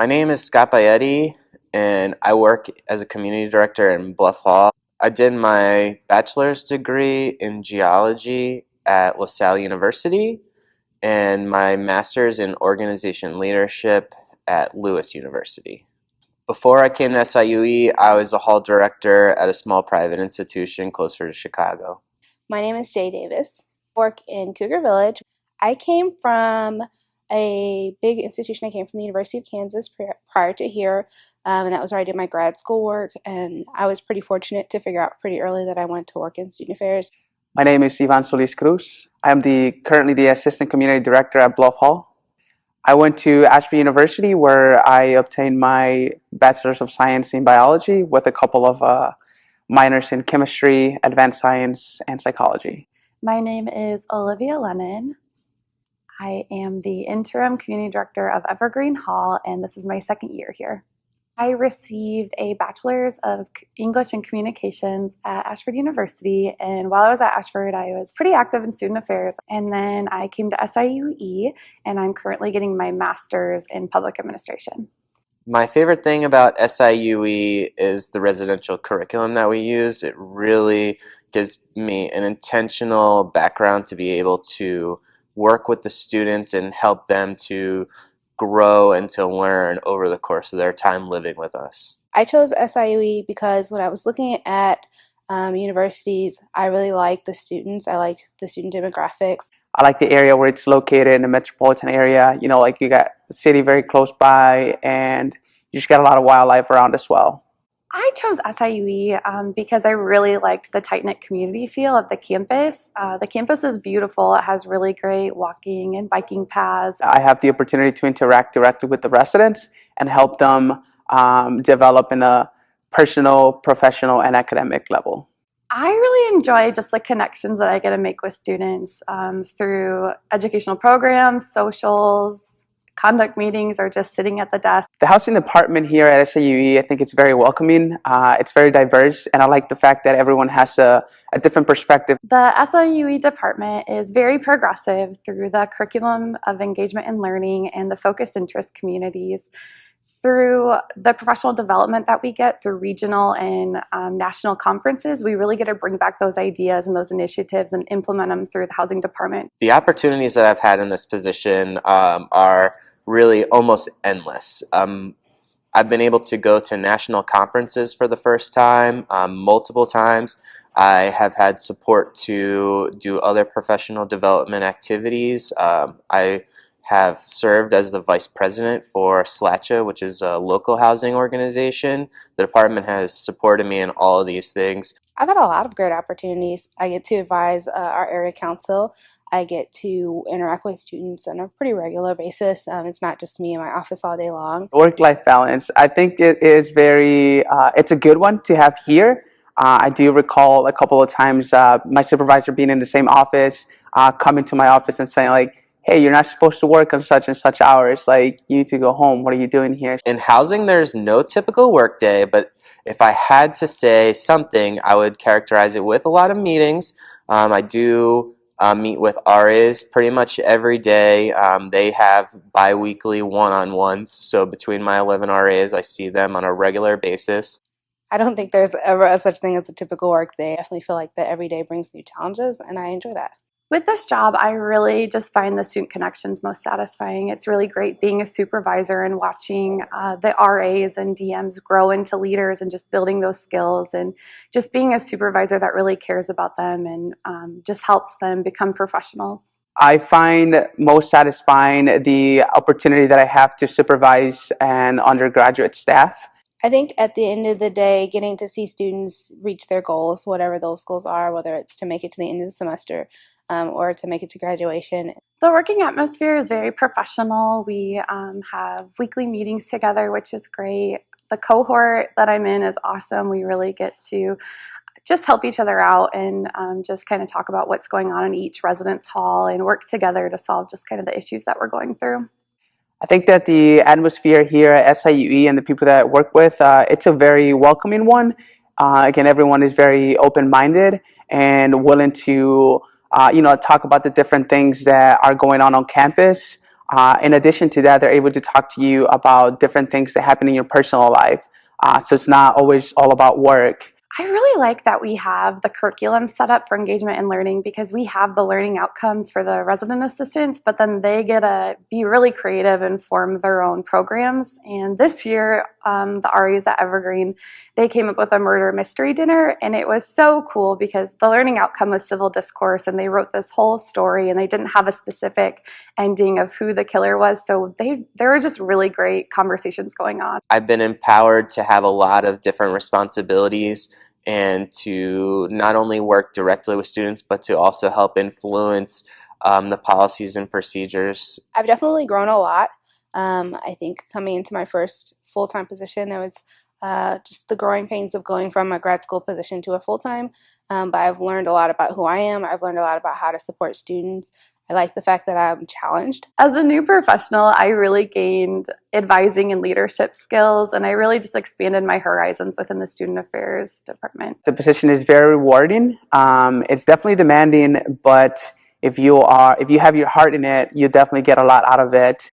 My name is Scott Bayetti, and I work as a community director in Bluff Hall. I did my bachelor's degree in geology at LaSalle University and my master's in organization leadership at Lewis University. Before I came to SIUE, I was a hall director at a small private institution closer to Chicago. My name is Jay Davis. I work in Cougar Village. I came from a big institution. I came from the University of Kansas prior to here, and that was where I did my grad school work, and I was pretty fortunate to figure out pretty early that I wanted to work in student affairs. My name is Ivan Solis Cruz. I am currently the Assistant Community Director at Bluff Hall. I went to Ashford University where I obtained my Bachelor's of Science in Biology with a couple of minors in Chemistry, Advanced Science, and Psychology. My name is Olivia Lennon. I am the Interim Community Director of Evergreen Hall, and this is my second year here. I received a Bachelor's of English and Communications at Ashford University, and while I was at Ashford, I was pretty active in student affairs, and then I came to SIUE, and I'm currently getting my Master's in Public Administration. My favorite thing about SIUE is the residential curriculum that we use. It really gives me an intentional background to be able to work with the students and help them to grow and to learn over the course of their time living with us. I chose SIUE because when I was looking at universities, I really liked the students. I liked the student demographics. I like the area where it's located in the metropolitan area. You know, like you got the city very close by, and you just got a lot of wildlife around as well. I chose SIUE because I really liked the tight-knit community feel of the campus. The campus is beautiful. It has really great walking and biking paths. I have the opportunity to interact directly with the residents and help them develop in a personal, professional, and academic level. I really enjoy just the connections that I get to make with students through educational programs, socials, conduct meetings, or just sitting at the desk. The housing department here at SIUE, I think it's very welcoming. It's very diverse, and I like the fact that everyone has a different perspective. The SIUE department is very progressive through the curriculum of engagement and learning and the focused interest communities. Through the professional development that we get through regional and national conferences, we really get to bring back those ideas and those initiatives and implement them through the housing department. The opportunities that I've had in this position are really almost endless. I've been able to go to national conferences for the first time, multiple times. I have had support to do other professional development activities. I have served as the vice president for SLACHA, which is a local housing organization. The department has supported me in all of these things. I've had a lot of great opportunities. I get to advise our area council. I get to interact with students on a pretty regular basis. It's not just me in my office all day long. Work-life balance, I think it is it's a good one to have here. I do recall a couple of times my supervisor being in the same office, coming to my office and saying like, hey, you're not supposed to work on such and such hours. Like, you need to go home. What are you doing here? In housing, there's no typical work day, but if I had to say something, I would characterize it with a lot of meetings. I do meet with RAs pretty much every day. They have bi-weekly one-on-ones, so between my 11 RAs, I see them on a regular basis. I don't think there's ever a such thing as a typical work day. I definitely feel like that every day brings new challenges, and I enjoy that. With this job, I really just find the student connections most satisfying. It's really great being a supervisor and watching the RAs and DMs grow into leaders and just building those skills and just being a supervisor that really cares about them and just helps them become professionals. I find most satisfying the opportunity that I have to supervise an undergraduate staff. I think at the end of the day, getting to see students reach their goals, whatever those goals are, whether it's to make it to the end of the semester or to make it to graduation. The working atmosphere is very professional. We have weekly meetings together, which is great. The cohort that I'm in is awesome. We really get to just help each other out and just kind of talk about what's going on in each residence hall and work together to solve just kind of the issues that we're going through. I think that the atmosphere here at SIUE and the people that I work with, it's a very welcoming one. Again, everyone is very open-minded and willing to, talk about the different things that are going on campus. In addition to that, they're able to talk to you about different things that happen in your personal life. So it's not always all about work. I really like that we have the curriculum set up for engagement and learning, because we have the learning outcomes for the resident assistants, but then they get to be really creative and form their own programs. And this year, the RAs at Evergreen, they came up with a murder mystery dinner, and it was so cool because the learning outcome was civil discourse, and they wrote this whole story, and they didn't have a specific ending of who the killer was. So there were just really great conversations going on. I've been empowered to have a lot of different responsibilities and to not only work directly with students, but to also help influence the policies and procedures. I've definitely grown a lot. I think coming into my first full-time position, there was just the growing pains of going from a grad school position to a full-time. But I've learned a lot about who I am. I've learned a lot about how to support students. I like the fact that I'm challenged. As a new professional, I really gained advising and leadership skills, and I really just expanded my horizons within the student affairs department. The position is very rewarding. It's definitely demanding, but if you have your heart in it, you definitely get a lot out of it.